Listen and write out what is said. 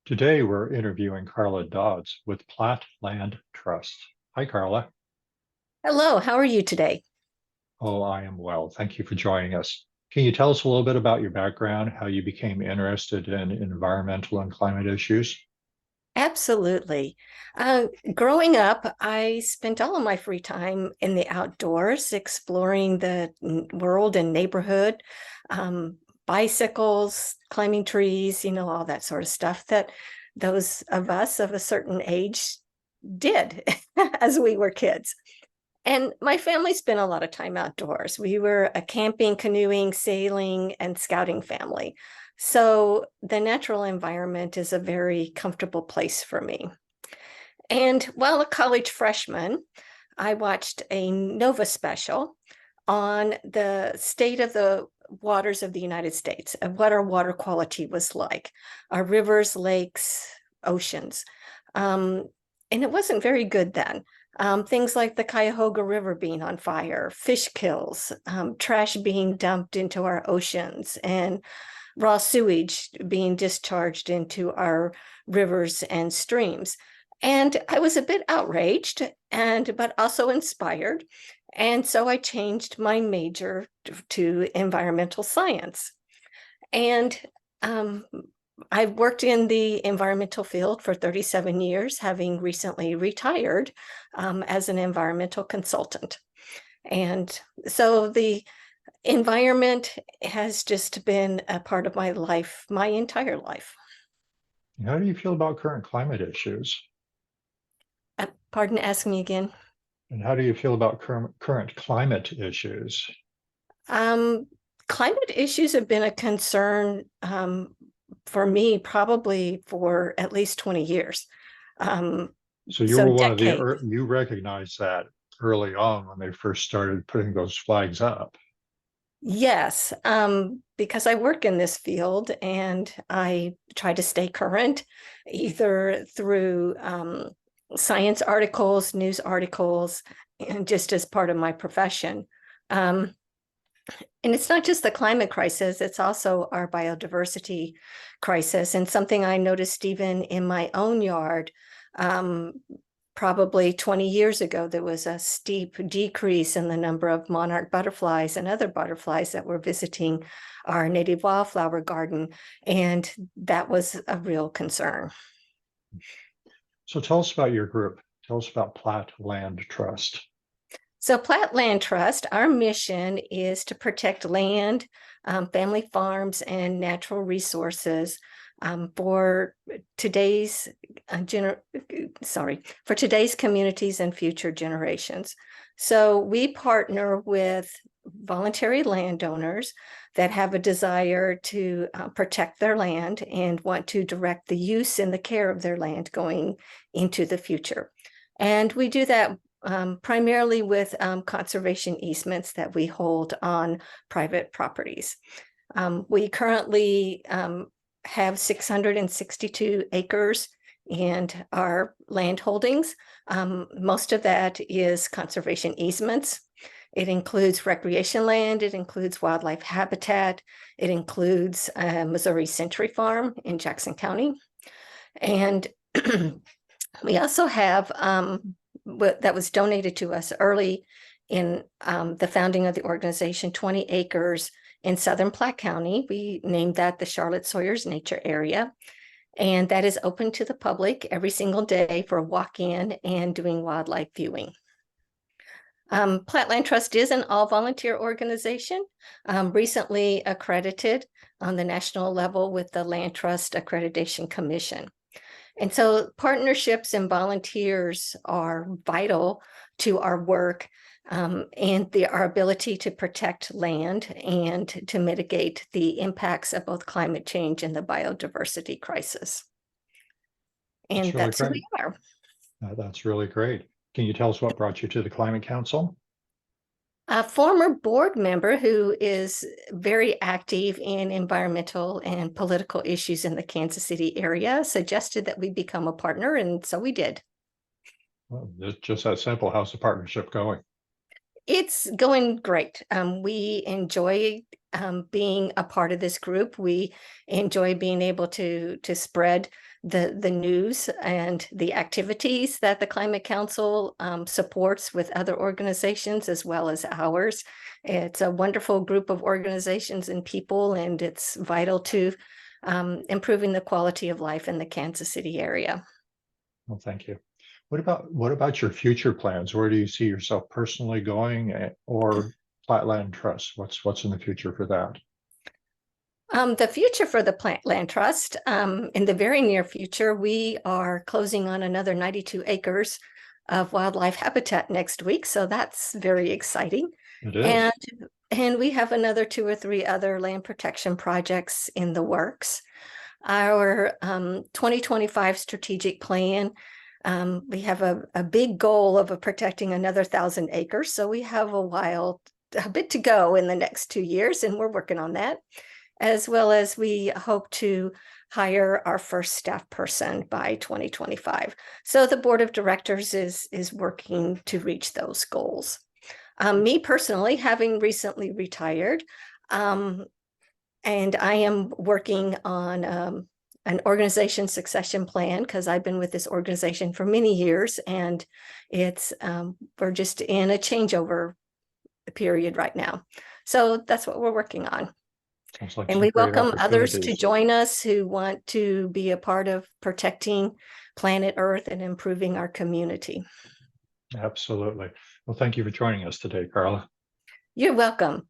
Today, we're interviewing Carla Dods with Platte Land Trust. Hi, Carla. Hello, how are you today? Oh, I am well. Thank you for joining us. Can you tell us a little bit about your background, how you became interested in environmental and climate issues? Absolutely. Uh, Growing up, I spent all of my free time in the outdoors, exploring the world and neighborhood, um, bicycles, climbing trees, all that sort of stuff that those of us of a certain age did as we were kids. And my family spent a lot of time outdoors. We were a camping, canoeing, sailing, and scouting family. So the natural environment is a very comfortable place for me. And while a college freshman, I watched a Nova special on the state of the waters of the United States, of what our water quality was like, our rivers, lakes, oceans. Um, and it wasn't very good then. Things like the Cuyahoga River being on fire, fish kills, trash being dumped into our oceans, and raw sewage being discharged into our rivers and streams. And I was a bit outraged but also inspired. And so I changed my major to environmental science. And um, I've worked in the environmental field for 37 years, having recently retired as an environmental consultant. And so the environment has just been a part of my life, my entire life. How do you feel about current climate issues? Pardon, ask me again. And how do you feel about current climate issues? Um, Climate issues have been a concern for me probably for at least 20 years. Um, So you so were one of the, decades. you recognized that early on when they first started putting those flags up. Yes, because I work in this field and I try to stay current either through science articles, news articles, and just as part of my profession. Um, and it's not just the climate crisis, it's also our biodiversity crisis. And something I noticed even in my own yard, um, probably 20 years ago, there was a steep decrease in the number of monarch butterflies and other butterflies that were visiting our native wildflower garden. And that was a real concern. So tell us about your group. Tell us about Platte Land Trust. So, Platte Land Trust, our mission is to protect land, family farms, and natural resources for today's for today's communities and future generations. So, we partner with voluntary landowners that have a desire to protect their land and want to direct the use and the care of their land going into the future. And we do that primarily with conservation easements that we hold on private properties. We currently have 662 acres in our land holdings. Most of that is conservation easements. It includes recreation land, it includes wildlife habitat, it includes Missouri Century Farm in Jackson County. And we also have that was donated to us early in the founding of the organization, 20 acres in southern Platte County. We named that the Charlotte Sawyers Nature Area. And that is open to the public every single day for walk-in and doing wildlife viewing. Platte Land Trust is an all-volunteer organization, recently accredited on the national level with the Land Trust Accreditation Commission. And so partnerships and volunteers are vital to our work and our ability to protect land and to mitigate the impacts of both climate change and the biodiversity crisis. That's And really that's who great. we are. That's really great. Can you tell us what brought you to the Climate Council? A former board member who is very active in environmental and political issues in the Kansas City area suggested that we become a partner, and so we did. Well, it's just that simple. How's the partnership going? It's going great. We enjoy being a part of this group. We enjoy being able to spread the news and the activities that the Climate Council supports with other organizations as well as ours. It's a wonderful group of organizations and people, and it's vital to improving the quality of life in the Kansas City area. Well, thank you. What about your future plans? Where do you see yourself personally going, or Flatland Trust? What's in the future for that? The future for the Plant Land Trust, in the very near future, we are closing on another 92 acres of wildlife habitat next week. So that's very exciting. It is. And, and we have another 2 or 3 other land protection projects in the works. Our 2025 strategic plan, we have a big goal of protecting another 1,000 acres. So we have a bit to go in the next 2 years, and we're working on that, as well as we hope to hire our first staff person by 2025. So the board of directors is working to reach those goals. Me personally, having recently retired, and I am working on an organization succession plan because I've been with this organization for many years, and it's we're just in a changeover period right now. So that's what we're working on. Sounds like And some we great welcome others to opportunities. join us who want to be a part of protecting planet Earth and improving our community. Absolutely. Well, thank you for joining us today, Carla. You're welcome.